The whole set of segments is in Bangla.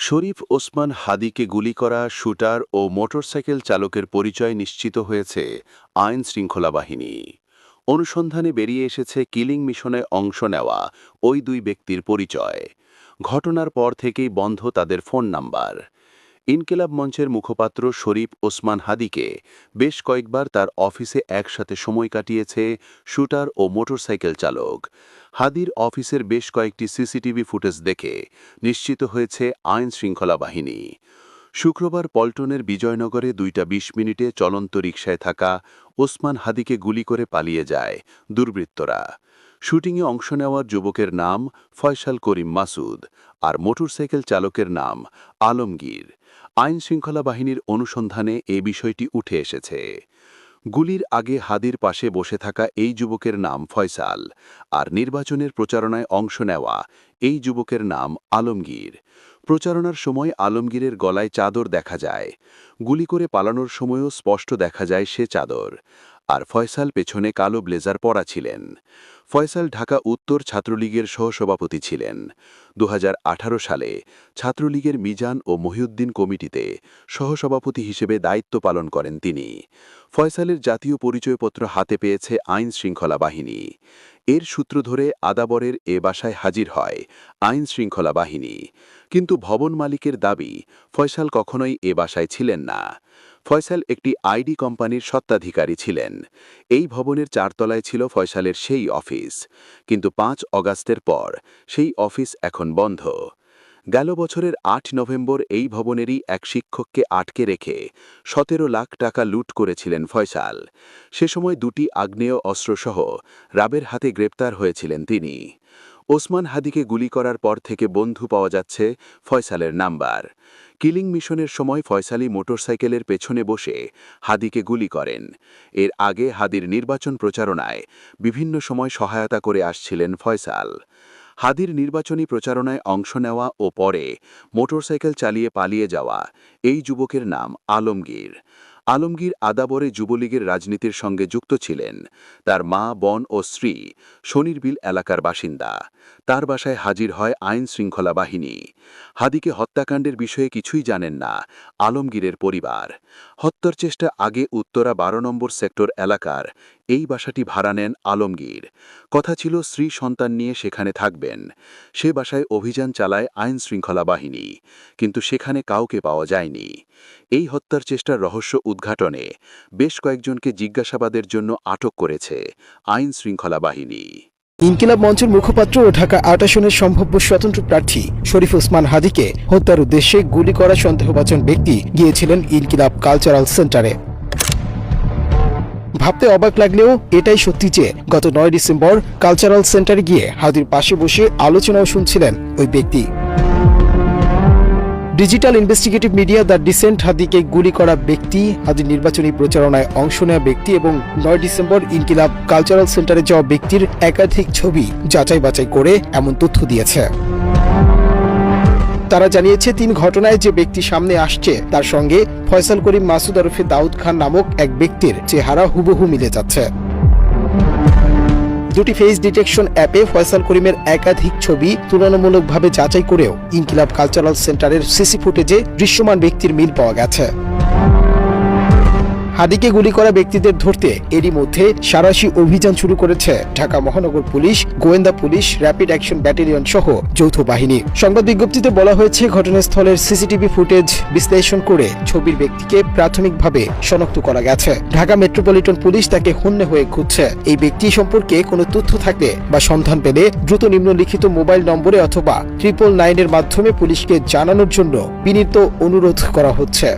শরীফ ওসমান হাদিকে গুলি করা শুটার ও মোটরসাইকেল চালকের পরিচয় নিশ্চিত হয়েছে আইন শৃঙ্খলা বাহিনী। অনুসন্ধানে বেরিয়ে এসেছে কিলিং মিশনে অংশ নেওয়া ওই দুই ব্যক্তির পরিচয়। ঘটনার পর থেকেই বন্ধ তাদের ফোন নাম্বার। ইনকিলাব মঞ্চের মুখপাত্র শরীফ ওসমান হাদিকে বেশ কয়েকবার তার অফিসে একসাথে সময় কাটিয়েছে শুটার ও মোটরসাইকেল চালক। হাদির অফিসের বেশ কয়েকটি সিসিটিভি ফুটেজ দেখে নিশ্চিত হয়েছে আইন শৃঙ্খলা বাহিনী। শুক্রবার পল্টনের বিজয়নগরে 2টা 20 মিনিটে চলন্ত রিকশায় থাকা ওসমান হাদিকে গুলি করে পালিয়ে যায় দুর্বৃত্তরা। শুটিংয়ে অংশ নেওয়ার যুবকের নাম ফয়সাল করিম মাসুদ, আর মোটরসাইকেল চালকের নাম আলমগীর। আইন শৃঙ্খলা বাহিনীর অনুসন্ধানে এ বিষয়টি উঠে এসেছে। গুলির আগে হাদির পাশে বসে থাকা এই যুবকের নাম ফয়সাল, আর নির্বাচনের প্রচারণায় অংশ নেওয়া এই যুবকের নাম আলমগীর। প্রচারণার সময় আলমগীরের গলায় চাদর দেখা যায়। গুলি করে পালানোর সময়ও স্পষ্ট দেখা যায় সে চাদর। আর ফয়সাল পেছনে কালো ব্লেজার পরা ছিলেন। ফয়সাল ঢাকা উত্তর ছাত্রলীগের সহসভাপতি ছিলেন। 2018 সালে ছাত্রলীগের মিজান ও মহিউদ্দিন কমিটিতে সহসভাপতি হিসেবে দায়িত্ব পালন করেন তিনি। ফয়সালের জাতীয় পরিচয়পত্র হাতে পেয়েছে আইন শৃঙ্খলা বাহিনী। এর সূত্র ধরে আদাবরের এ বাসায় হাজির হয় আইন শৃঙ্খলা বাহিনী। কিন্তু ভবন মালিকের দাবি, ফয়সাল কখনোই এ বাসায় ছিলেন না। ফয়সাল একটি আইডি কোম্পানির স্বত্বাধিকারী ছিলেন। এই ভবনের 4 তলায় ছিল ফয়সালের সেই অফিস। কিন্তু 5 অগাস্টের পর সেই অফিস এখন বন্ধ। গেল বছরের 8 নভেম্বর এই ভবনেরই এক শিক্ষককে আটকে রেখে 17 লাখ টাকা লুট করেছিলেন ফয়সাল। সে সময় 2টি আগ্নেয় অস্ত্রসহ রাবের হাতে গ্রেপ্তার হয়েছিলেন তিনি। ওসমান হাদিকে গুলি করার পর থেকে বন্ধু পাওয়া যাচ্ছে ফয়সালের নাম্বার। কিলিং মিশনের সময় ফয়সালি মোটরসাইকেলের পেছনে বসে হাদিকে গুলি করেন। এর আগে হাদির নির্বাচন প্রচারণায় বিভিন্ন সময় সহায়তা করে আসছিলেন ফয়সাল। হাদির নির্বাচনী প্রচারণায় অংশ নেওয়া ও পরে মোটরসাইকেল চালিয়ে পালিয়ে যাওয়া এই যুবকের নাম আলমগীর। আলমগীর আদাবরে যুবলীগের রাজনীতির সঙ্গে যুক্ত ছিলেন। তার মা, বোন ও স্ত্রী শনিরবিল এলাকার বাসিন্দা। তার বাসায় হাজির হয় আইন শৃঙ্খলা বাহিনী। হাদিকে হত্যাকাণ্ডের বিষয়ে কিছুই জানেন না আলমগীরের পরিবার। হত্যার চেষ্টা আগে উত্তরা 12 নম্বর সেক্টর এলাকার এই বাসাটি ভাড়া নেন আলমগীর। কথা ছিল স্ত্রী সন্তান নিয়ে সেখানে থাকবেন। সে বাসায় অভিযান চালায় আইন শৃঙ্খলা বাহিনী, কিন্তু সেখানে কাউকে পাওয়া যায়নি। এই হত্যার চেষ্টার রহস্য উদ্ঘাটনে বেশ কয়েকজনকে জিজ্ঞাসাবাদের জন্য আটক করেছে আইন শৃঙ্খলা বাহিনী। ইনকিলাব মঞ্চের মুখপাত্র ও ঢাকা 8 আসনের সম্ভাব্য স্বতন্ত্র প্রার্থী শরীফ ওসমান হাদিকে হত্যার উদ্দেশ্যে গুলি করা সন্দেহভাজন ব্যক্তি গিয়েছিলেন ইনকিলাব কালচারাল সেন্টারে। ভাবতে অবাক লাগলেও এটাই সত্যি যে গত 9 ডিসেম্বর কালচারাল সেন্টারে গিয়ে হাদির পাশে বসে আলোচনাও শুনছিলেন ওই ব্যক্তি। Digital investigative media the Dissent হাদিকে গুলি করা ব্যক্তি, হাদির নির্বাচনী প্রচারণায় অংশ নেওয়া ব্যক্তি এবং 9 ডিসেম্বর ইনকিলাব কালচারাল সেন্টারে যাওয়া ব্যক্তির একাধিক ছবি যাচাই বাছাই করে এমন তথ্য দিয়েছে। তারা জানিয়েছে 3 ঘটনায় যে ব্যক্তি সামনে আসছে তার সঙ্গে ফয়সাল করিম মাসুদ ওরফে দাউদ খান নামক এক ব্যক্তির চেহারা হুবহু মিলে যাচ্ছে। 2টি ফেস ডিটেকশন অ্যাপে ফয়সাল করিমের একাধিক ছবি তুলনামূলকভাবে যাচাই করেও ইনকিলাব কালচারাল সেন্টারের সিসি ফুটেজে দৃশ্যমান ব্যক্তির মিল পাওয়া গেছে। হাদিকে গুলি করা ব্যক্তিদের ধরতে এরই মধ্যে সাঁড়াশি অভিযান শুরু করেছে ঢাকা মহানগর পুলিশ, গোয়েন্দা পুলিশ, র্যাপিড অ্যাকশন ব্যাটালিয়ন সহ যৌথ বাহিনী। সংবাদ বিজ্ঞপ্তিতে বলা হয়েছে, ঘটনাস্থলের সিসিটিভি ফুটেজ বিশ্লেষণ করে ছবির ব্যক্তিকে প্রাথমিকভাবে শনাক্ত করা গেছে। ঢাকা মেট্রোপলিটন পুলিশ তাকে হন্যে হয়ে খুঁজছে। এই ব্যক্তি সম্পর্কে কোনো তথ্য থাকলে বা সন্ধান পেলে দ্রুত নিম্নলিখিত মোবাইল নম্বরে অথবা 999 এর মাধ্যমে পুলিশকে জানানোর জন্য বিনীত অনুরোধ করা হচ্ছে।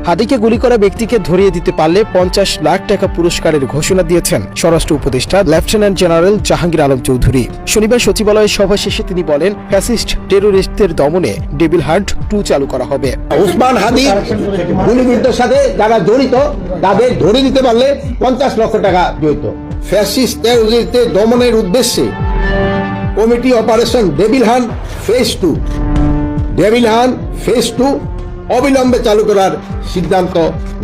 হাদিকে গুলি করা ব্যক্তিকে ধরিয়ে দিতে পারলে 50 লাখ টাকা পুরস্কারের ঘোষণা দিয়েছেন স্বরাষ্ট্র উপদেষ্টা লেফটেন্যান্ট জেনারেল জাহাঙ্গীর আলম চৌধুরী। শনিবার সচিবালয়ের সভা শেষে তিনি বলেন, ফ্যাসিস্ট টেরোরিস্টদের দমনে ডেভিল হান্ট 2 চালু করা হবে। ওসমান হাদি গুলিবিদ্ধের সাথে যারা জড়িত তাদের ধরে দিতে পারলে 50 লক্ষ টাকা জড়িত। ফ্যাসিস্ট টেরোরিস্টদের দমনের উদ্দেশ্যে committee operation devil hunt phase 2 অবিলম্বে চালু করার সিদ্ধান্ত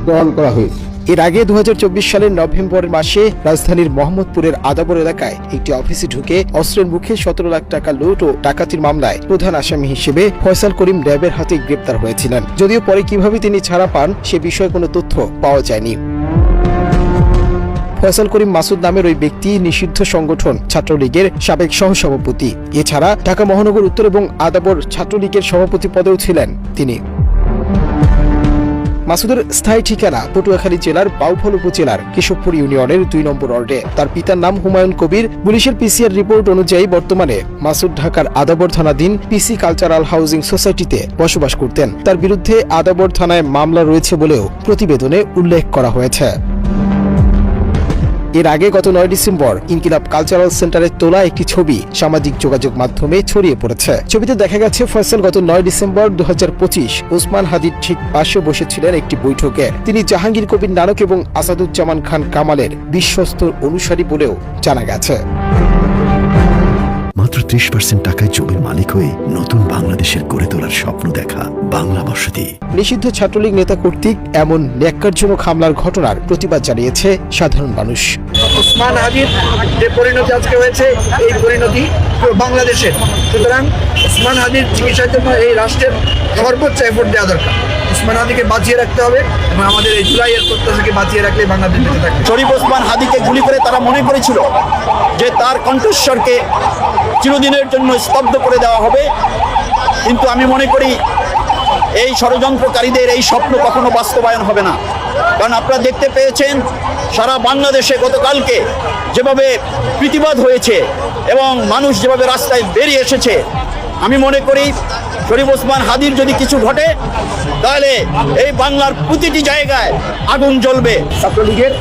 গ্রহণ করা হয়েছে। এর আগে 2024 সালের নভেম্বর মাসে রাজধানীর মোহাম্মদপুরের আদাবর এলাকায় একটি অফিসে ঢুকে অস্ত্রের মুখে 17 লাখ টাকা লুট ও ডাকাতির মামলায় প্রধান আসামি হিসেবে ফয়সাল করিম র্যাবের হাতে গ্রেপ্তার হয়েছিলেন। যদিও পরে কিভাবে তিনি ছাড়া পান সে বিষয়ে কোনো তথ্য পাওয়া যায়নি। ফয়সাল করিম মাসুদ নামের ওই ব্যক্তি নিষিদ্ধ সংগঠন ছাত্রলীগের সাবেক সহসভাপতি। এছাড়া ঢাকা মহানগর উত্তর এবং আদাবর ছাত্রলীগের সভাপতি পদেও ছিলেন তিনি। মাসুদের স্থায়ী ঠিকানা পটুয়াখালী জেলার বাউফল উপজেলার কেশবপুর ইউনিয়নের 2 নম্বর ওয়ার্ডে। তার পিতার নাম হুমায়ুন কবির। পুলিশের পিসিআর রিপোর্ট অনুযায়ী বর্তমানে মাসুদ ঢাকার আদাবর থানাধীন পিসি কালচারাল হাউজিং সোসাইটিতে বসবাস করতেন। তার বিরুদ্ধে আদাবর থানায় মামলা রয়েছে বলেও প্রতিবেদনে উল্লেখ করা হয়েছে। এর আগে গত 9 ডিসেম্বর ইনকিলাব কালচারাল সেন্টারে তোলা একটি ছবি সামাজিক যোগাযোগ মাধ্যমে ছড়িয়ে পড়েছে। ছবিতে দেখা গেছে ফয়সাল গত 9 ডিসেম্বর 2025 ওসমান হাদির ঠিক পাশে বসেছিলেন একটি বৈঠকে। তিনি জাহাঙ্গীর কবির নানক এবং আসাদুজ্জামান খান কামালের বিশ্বস্ত অনুসারী বলেও জানা গেছে। মাত্র 30% টাকায় জমির মালিক হয়ে নতুন বাংলাদেশের গড়ে তোলার স্বপ্ন দেখা বাংলা বসতি। নিষিদ্ধ ছাত্রলীগ নেতা কর্তৃক এমন ন্যাক্কারজনক হামলার ঘটনার প্রতিবাদ জানিয়েছে সাধারণ মানুষ। ওসমান হাদির যে পরিণতি আজকে হয়েছে, এই পরিণতি বাংলাদেশের, সুতরাং ওসমান হাদির চিকিৎসার জন্য এই রাষ্ট্রের সর্বোচ্চ এফোর্ট দেওয়া দরকার। ওসমান হাদিকে বাঁচিয়ে রাখতে হবে এবং আমাদের এই জুলাইয়ের প্রত্যাশাকে বাঁচিয়ে রাখলে বাংলাদেশ বেঁচে থাকবে। শরীফ ওসমান হাদিকে গুলি করে তারা মনে করেছিল যে তার কণ্ঠস্বরকে চিরদিনের জন্য স্তব্ধ করে দেওয়া হবে, কিন্তু আমি মনে করি এই ষড়যন্ত্রকারীদের এই স্বপ্ন কখনো বাস্তবায়ন হবে না। কারণ আপনারা দেখতে পেয়েছেন সারা বাংলাদেশে গতকালকে যেভাবে প্রতিবাদ হয়েছে এবং মানুষ যেভাবে রাস্তায় বেরিয়ে এসেছে, আমি মনে করি শরীফ ওসমান হাদির যদি কিছু ঘটে তাহলে এই বাংলার প্রতিটি জায়গায় আগুন জ্বলবে। ছাত্রলীগের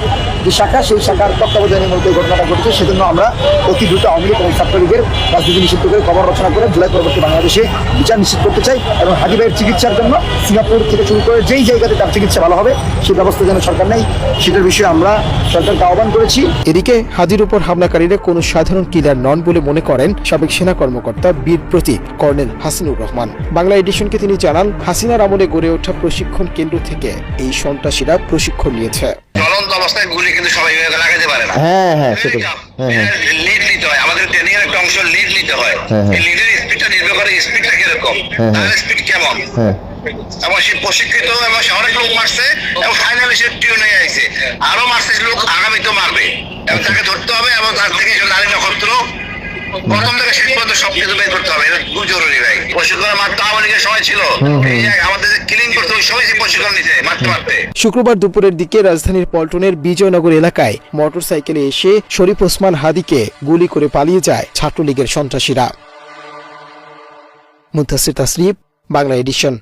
যে শাখা, সেই শাখার তত্ত্বাবধানের মধ্যে ঘটনাটা ঘটেছে, সেজন্য আমরা অতি দ্রুত আওয়ামী লীগ এবং ছাত্রলীগের রাজনীতি নিষিদ্ধ করে খবর রচনা করে জুলাই পরবর্তী বাংলাদেশে বিচার নিশ্চিত করতে চাই এবং হাদি ভাইয়ের চিকিৎসার জন্য সিঙ্গাপুর থেকে শুরু করে যেই জায়গাতে তার চিকিৎসা ভালো হবে সেই ব্যবস্থা যেন সরকার নেই, সেটার বিষয়ে আমরা সরকারকে আহ্বান করেছি। এদিকে হাদির উপর হামলাকারীরা কোনো সাধারণ কিলার নন বলে মনে করেন সাবেক সেনা কর্মকর্তা বীর প্রতীক কর্নেল হাসিনুর রহমান। বাংলা এডিশনকে তিনি জানান, হাসিনার আমলে গড়ে ওঠা প্রশিক্ষণ কেন্দ্র থেকে এই সন্ত্রাসীরা প্রশিক্ষণ নিয়েছে। চলন্ত অবস্থায় গুলি কিন্তু সবাই লাগাতে পারে না। লিড নিতে হয়, আমাদের ট্রেনিং এর একটা অংশ লিড নিতে হয়। এই লিডের স্পিডটা নির্ভর করে স্পিডটা কিরকম, তার স্পিড কেমন, এবং সে প্রশিক্ষিত এবং অনেক লোক মারছে এবং ফাইনালি সে টিউন হয়ে আইছে, আরো মারছে লোক, আগামীতেও মারবে এবং তাকে ধরতে হবে এবং তার থেকে নারী নক্ষত্র প্রথম থেকে শেষ পর্যন্ত সবকিছু বের করতে হবে। এটা খুব জরুরি ভাই। প্রশিক্ষণ মাত্র আওয়ামী লীগের সময় ছিল, এই যে আমাদের যে কিলিং করতে ওই সময় প্রশিক্ষণ নিতে মারতে। শুক্রবার দুপুরের দিকে রাজধানীর পল্টনের বিজয়নগর এলাকায় মোটরসাইকেলে এসে শরীফ ওসমান হাদিকে গুলি করে পালিয়ে যায় ছাত্রলীগের সন্ত্রাসীরা। মুনতাসির তাসরিফ, বাংলা এডিশন।